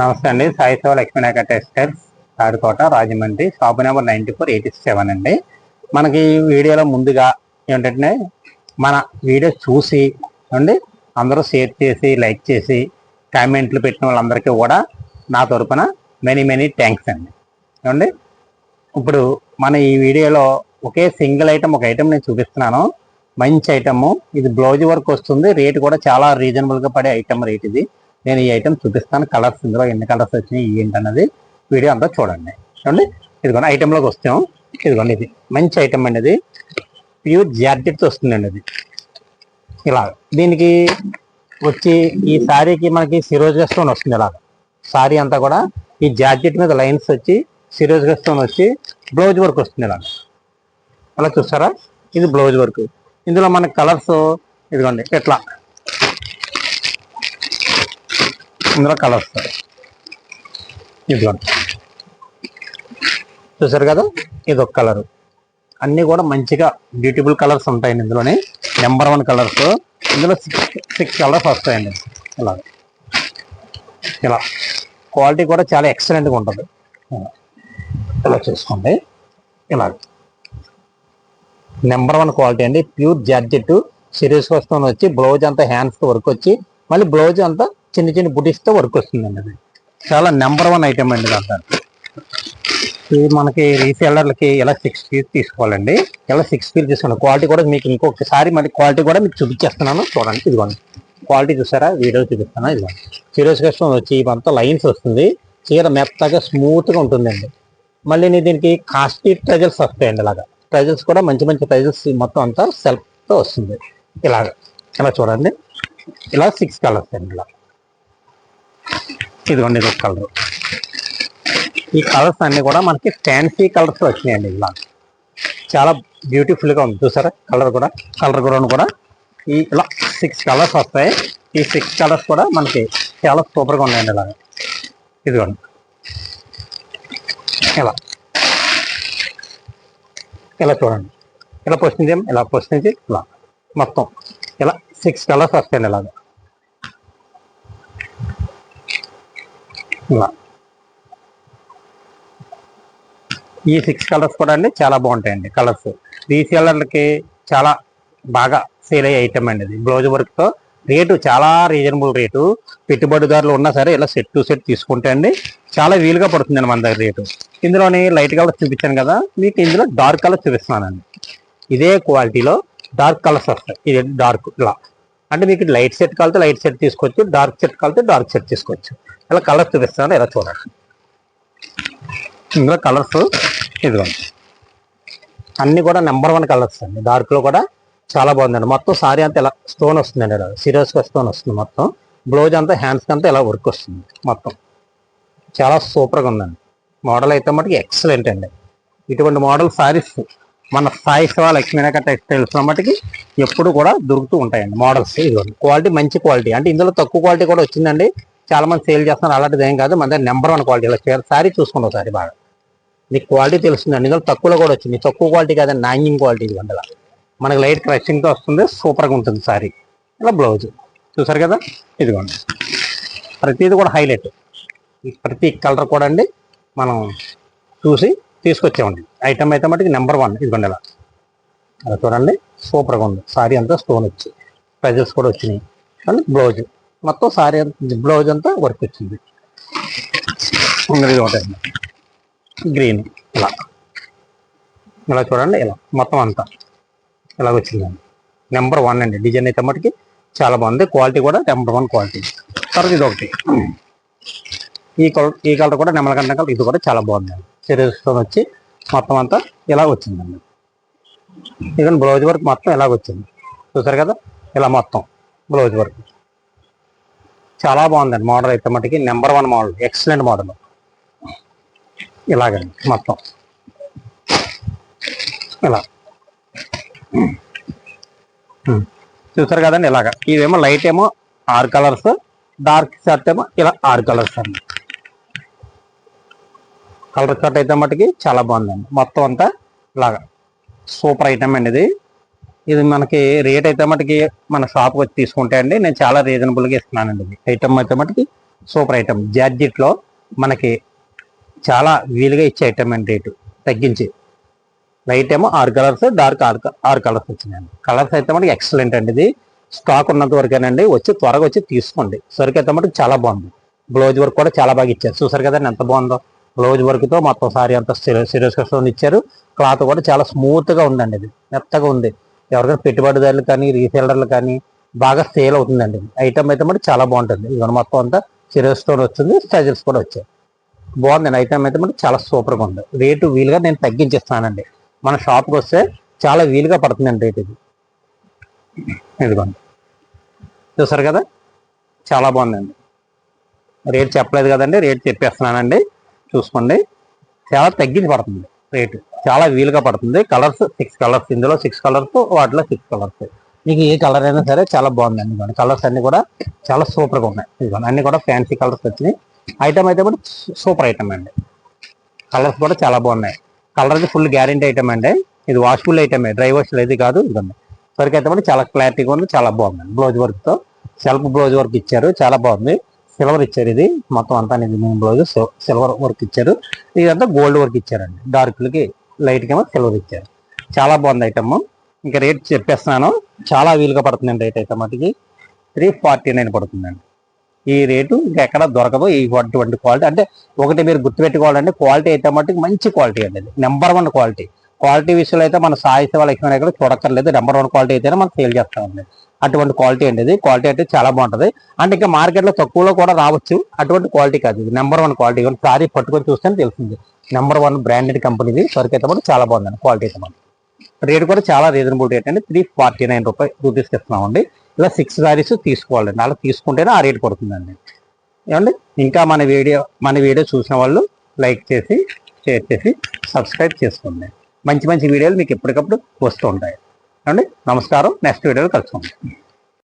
నమస్తే అండి. Sai Siva Lakshminayaka textiles, Tadikota, Rajahmundry. Shop number 9487 అండి. మనకి వీడియోలో ముందుగా ఏంటంటే మన వీడియో చూసి అండి అందరూ షేర్ చేసి లైక్ చేసి కామెంట్లు పెట్టిన వాళ్ళందరికీ కూడా నా తరపున మెనీ థ్యాంక్స్ అండి. ఏమండి, ఇప్పుడు మన ఈ వీడియోలో ఒకే సింగిల్ ఐటమ్, ఒక ఐటమ్ నేను చూపిస్తున్నాను. మంచి ఐటమ్ ఇది. బ్లౌజ్ వర్క్ వస్తుంది. రేట్ కూడా చాలా రీజనబుల్గా పడే ఐటమ్ రేట్ ఇది. నేను ఈ ఐటమ్ చూపిస్తాను. కలర్స్ ఇందులో ఎన్ని కలర్స్ వచ్చినాయి ఏంటన్నది వీడియో అంతా చూడండి. చూడండి, ఇదిగోండి ఐటెంలోకి వస్తాం. ఇదిగోండి, ఇది మంచి ఐటమ్ అండి. ఇది ప్యూర్ జార్జెట్తో వస్తుందండి. అది ఇలా దీనికి వచ్చి ఈ శారీకి మనకి సిరోజ్గా స్టోన్ వస్తుంది. ఇలా శారీ అంతా కూడా ఈ జార్జెట్ మీద లైన్స్ వచ్చి సిరోజ్గా స్టోన్ వచ్చి బ్లౌజ్ వర్క్ వస్తుంది. ఇలా అలా చూస్తారా, ఇది బ్లౌజ్ వర్క్. ఇందులో మనకి కలర్స్ ఇదిగోండి ఎట్లా, ఇందులో కలర్స్ ఇదిగోండి చూసారు కదా, ఇది ఒక కలరు. అన్నీ కూడా మంచిగా బ్యూటిఫుల్ కలర్స్ ఉంటాయండి. ఇందులోనే నెంబర్ 1 కలర్స్. ఇందులో సిక్స్ కలర్స్ వస్తాయండి. ఇలా క్వాలిటీ కూడా చాలా ఎక్సలెంట్గా ఉంటుంది. ఇలా చూసుకోండి, ఇలా నెంబర్ 1 క్వాలిటీ అండి. ప్యూర్ జార్జెట్ సిరీస్ వస్తుంది. వచ్చి బ్లౌజ్ అంతా హ్యాండ్స్తో వర్క్ వచ్చి మళ్ళీ బ్లౌజ్ అంతా చిన్న చిన్న బుటీస్తో వర్క్ వస్తుందండి. అది చాలా నెంబర్ 1 ఐటమ్ అండి. అంతా ఇది మనకి రీసేలర్లకి ఇలా 6 పీస్ తీసుకోవాలండి. ఇలా 6 పీస్ తీసుకోండి. క్వాలిటీ కూడా మీకు ఇంకొకసారి మళ్ళీ క్వాలిటీ కూడా మీకు చూపించేస్తున్నాను. చూడండి, ఇదిగోండి క్వాలిటీ చూసారా, వీడియో చూపిస్తాను. ఇదిగోండి సిరీస్ కష్టం వచ్చి ఇవంతా లైన్స్ వస్తుంది. చీర మెత్తగా స్మూత్గా ఉంటుందండి. మళ్ళీ దీనికి కాస్ట్లీ ట్రజల్స్ వస్తాయండి. ఇలాగా ట్రజల్స్ కూడా మంచి ట్రజల్స్ మొత్తం అంతా సెల్ఫ్తో వస్తుంది. ఇలా చూడండి, ఇలా 6 కలర్స్ అండి. ఇలా ఇదిగోండి, ఇది ఒక కలర్. ఈ కలర్స్ అన్ని కూడా మనకి ఫ్యాన్సీ కలర్స్ వచ్చినాయండి. ఇలా చాలా బ్యూటిఫుల్గా ఉంది చూసారా. కలర్ కూడా ఇలా 6 కలర్స్ వస్తాయి. ఈ 6 కలర్స్ కూడా మనకి చాలా సూపర్గా ఉన్నాయండి. ఇలాగా ఇదిగోండి, ఇలా చూడండి, ఇలా పోస్తుంది ఇలా మొత్తం ఇలా 6 కలర్స్ వస్తాయండి. ఇలాగా ఇలా ఈ 6 కలర్స్ కూడా అండి చాలా బాగుంటాయండి. కలర్స్ రీసేలర్లకి చాలా బాగా సేల్ అయ్యే ఐటమ్ అండి. ఇది బ్లౌజ్ వర్క్తో రేటు చాలా రీజనబుల్ రేటు. పెట్టుబడిదారులు ఉన్నా సరే ఇలా సెట్ టు సెట్ తీసుకుంటే అండి చాలా వీలుగా పడుతుందండి మన దగ్గర రేటు. ఇందులోని లైట్ కలర్స్ చూపించాను కదా, మీకు ఇందులో డార్క్ కలర్స్ చూపిస్తున్నానండి. ఇదే క్వాలిటీలో డార్క్ కలర్స్ వస్తాయి. ఇది డార్క్ ఇలా అంటే మీకు లైట్ సెట్ కలితే లైట్ సెట్ తీసుకోవచ్చు, డార్క్ సెట్ కలితే డార్క్ సెట్ తీసుకోవచ్చు. ఇలా కలర్స్ చూపిస్తున్నాను, ఇలా చూడండి. ఇందులో కలర్స్ ఇదిగోండి అన్నీ కూడా నెంబర్ 1 కలర్స్ అండి. డార్క్లో కూడా చాలా బాగుందండి. మొత్తం సారీ అంతా ఇలా స్టోన్ వస్తుందండి. ఇలా సీరియస్గా స్టోన్ వస్తుంది. మొత్తం బ్లౌజ్ అంతా హ్యాండ్స్కి అంతా ఇలా వర్క్ వస్తుంది. మొత్తం చాలా సూపర్గా ఉందండి. మోడల్ అయితే మటుకు ఎక్సలెంట్ అండి. ఇటువంటి మోడల్ సారీస్ మన సాయి శివ లక్ష్మీనాయక టెక్స్టైల్స్ మటుకి ఎప్పుడు కూడా దొరుకుతూ ఉంటాయండి మోడల్స్. ఇదిగోండి క్వాలిటీ మంచి క్వాలిటీ. అంటే ఇందులో తక్కువ క్వాలిటీ కూడా వచ్చిందండి. చాలా మంది సేల్ చేస్తున్నారు. అలాంటిది ఏం కాదు, మన దగ్గర నెంబర్ 1 క్వాలిటీ. ఇలా సారీ చూసుకోండి ఒకసారి బాగా, మీకు క్వాలిటీ తెలుస్తుందండి. ఇందులో తక్కువలో కూడా వచ్చింది. తక్కువ క్వాలిటీ కాదండి, నాంగింగ్ క్వాలిటీ. ఇది వందల మనకి లైట్ క్రషింగ్తో వస్తుంది. సూపర్గా ఉంటుంది సారీ. ఇలా బ్లౌజ్ చూసారు కదా, ఇదిగోండి ప్రతిది కూడా హైలైట్. ప్రతి కలర్ కూడా అండి మనం చూసి తీసుకొచ్చామండి. ఐటమ్ అయితే మటుకు నెంబర్ 1. ఇదిగోండి ఇలా చూడండి, సూపర్గా ఉంది. సారీ అంతా స్టోన్ వచ్చి ప్రైజెస్ కూడా వచ్చినాయి. అండ్ బ్లౌజ్ మొత్తం సారీ బ్లౌజ్ అంతా వర్క్ వచ్చింది. ఇది ఒకటి గ్రీన్ ఇలా చూడండి. ఇలా మొత్తం అంతా ఇలాగ వచ్చిందండి. నెంబర్ 1 అండి. డిజైన్ అయితే మటుకి చాలా బాగుంది. క్వాలిటీ కూడా నెంబర్ 1 క్వాలిటీ. తర్వాత ఇది ఒకటి, ఈ కలర్ కూడా నెమలకంఠ కలర్. ఇది కూడా చాలా బాగుందండి. సిరీస్తో వచ్చి మొత్తం అంతా ఇలా వచ్చిందండి. ఇదిగోండి బ్లౌజ్ వర్క్ మొత్తం ఇలాగ వచ్చింది. చూసారు కదా, ఇలా మొత్తం బ్లౌజ్ వర్క్ చాలా బాగుందండి. మోడల్ అయితే మటుకి నెంబర్ 1 మోడల్, ఎక్సలెంట్ మోడల్. ఇలాగండి మొత్తం ఇలా చూసారు కదండి. ఇలాగా ఇవేమో లైట్ ఏమో 6 కలర్స్, డార్క్ షర్ట్ ఏమో ఇలా 6 కలర్స్ అండి. కలర్ షర్ట్ అయితే మటుకి చాలా బాగుందండి. మొత్తం అంతా ఇలాగా సూపర్ ఐటమ్ అండి. ఇది మనకి రేట్ అయితే మటుకి మన షాప్కి వచ్చి తీసుకుంటే అండి నేను చాలా రీజనబుల్గా ఇస్తున్నానండి. ఇది ఐటమ్ అయితే మటుకి సూపర్ ఐటమ్. జార్జెట్లో మనకి చాలా వీలుగా ఇచ్చే ఐటమ్ అండి, రేటు తగ్గించి. లైట్ ఏమో 6 కలర్స్, డార్క్ 6 కలర్స్ వచ్చినాయండి. కలర్స్ అయితే మనకి ఎక్సలెంట్ అండి. ఇది స్టాక్ ఉన్నంత వరకేనండి, త్వరగా వచ్చి తీసుకోండి. సరికి అయితే మనకి చాలా బాగుంది. బ్లౌజ్ వర్క్ కూడా చాలా బాగా ఇచ్చారు. చూసారు కదండి ఎంత బాగుందో. బ్లౌజ్ వర్క్తో మొత్తం సారీ అంతా సిరీస్ కస్టమర్ ఇచ్చారు. క్లాత్ కూడా చాలా స్మూత్గా ఉందండి. ఇది మెత్తగా ఉంది. ఎవరికైనా పెట్టుబడిదారులు కానీ రీసేలర్లు కానీ బాగా సేల్ అవుతుందండి. ఐటమ్ అయితే మనకి చాలా బాగుంటుంది. ఇవన్నీ మొత్తం అంతా సిరీస్తో వచ్చింది, స్టైల్స్ కూడా వచ్చాయి. బాగుందండి. ఐటమ్ అయితే మనకి చాలా సూపర్గా ఉంది. రేటు వీలుగా నేను తగ్గించేస్తానండి. మన షాప్కి వస్తే చాలా వీలుగా పడుతుందండి రేట్ ఇది. ఇదిగోండి, చూసారు కదా చాలా బాగుందండి. రేట్ చెప్పలేదు కదండి, రేట్ చెప్పేస్తున్నానండి. చూసుకోండి, చాలా తగ్గించి పడుతుంది రేటు. చాలా వీలుగా పడుతుంది. కలర్స్ 6 కలర్స్, ఇందులో 6 కలర్స్, వాటిలో 6 కలర్స్. మీకు ఏ కలర్ అయినా సరే చాలా బాగుందండి. ఇదిగోండి, కలర్స్ అన్ని కూడా చాలా సూపర్గా ఉన్నాయి. ఇదిగోండి, అన్ని కూడా ఫ్యాన్సీ కలర్స్ వచ్చినాయి. ఐటమ్ అయితే కూడా సూపర్ ఐటమ్ అండి. కలర్స్ కూడా చాలా బాగున్నాయి. కలర్కి ఫుల్ గ్యారెంటీ ఐటమ్ అండి. ఇది వాష్ఫుల్ ఐటమే, డ్రై వాష్ ఇది కాదు. ఇదిగోండి, సరికి అయితే కూడా చాలా క్లారిటీగా ఉంది, చాలా బాగుంది. బ్లౌజ్ వర్క్తో సెల్ఫ్ బ్లౌజ్ వర్క్ ఇచ్చారు, చాలా బాగుంది. సిల్వర్ ఇచ్చారు. ఇది మొత్తం అంతా బ్లౌజ్ సిల్వర్ వర్క్ ఇచ్చారు. ఇదంతా గోల్డ్ వర్క్ ఇచ్చారండి. డార్క్లకి లైట్కి ఏమో సిల్వర్ ఇచ్చారు. చాలా బాగుంది ఐటమ్. ఇంకా రేట్ చెప్పేస్తున్నాను, చాలా వీలుగా పడుతుందండి. రేట్ అయితే మటుకి 349 పడుతుందండి. ఈ రేటు ఇంకా ఎక్కడ దొరకదు. ఈ అటువంటి క్వాలిటీ అంటే ఒకటి మీరు గుర్తుపెట్టుకోవాలంటే, క్వాలిటీ అయితే మటుకు మంచి క్వాలిటీ అండి. ఇది నెంబర్ 1 క్వాలిటీ. క్వాలిటీ విషయంలో అయితే మన సాయి సేవ లక్ష్మీ ఎక్కడ చూడక్కర్లేదు. నెంబర్ 1 క్వాలిటీ అయితేనే మనం సేల్ చేస్తామండి. అటువంటి క్వాలిటీ అండి ఇది. క్వాలిటీ అయితే చాలా బాగుంటుంది. అంటే ఇంకా మార్కెట్లో తక్కువలో కూడా రావచ్చు, అటువంటి క్వాలిటీ కాదు. ఇది నెంబర్ 1 క్వాలిటీ. సారీ పట్టుకొని చూస్తేనే తెలిసింది. నెంబర్ 1 బ్రాండెడ్ కంపెనీది. సరికి అయితే కూడా చాలా బాగుందండి. క్వాలిటీ అయితే మనం రేట్ కూడా చాలా రీజనబుల్ రేట్ అండి. 349 రూపీస్కి ఇస్తున్నామండి. ఇలా 6 సారీస్ తీసుకోవాలండి. అలా తీసుకుంటేనే ఆ రేట్ పడుతుందండి. ఏమండి, ఇంకా మన వీడియో చూసిన వాళ్ళు లైక్ చేసి, షేర్ చేసి, సబ్స్క్రైబ్ చేసుకోండి. మంచి మంచి వీడియోలు మీకు ఎప్పటికప్పుడు వస్తూ ఉంటాయి. ఏమండి, నమస్కారం. నెక్స్ట్ వీడియోలో కలుసుకుందాం.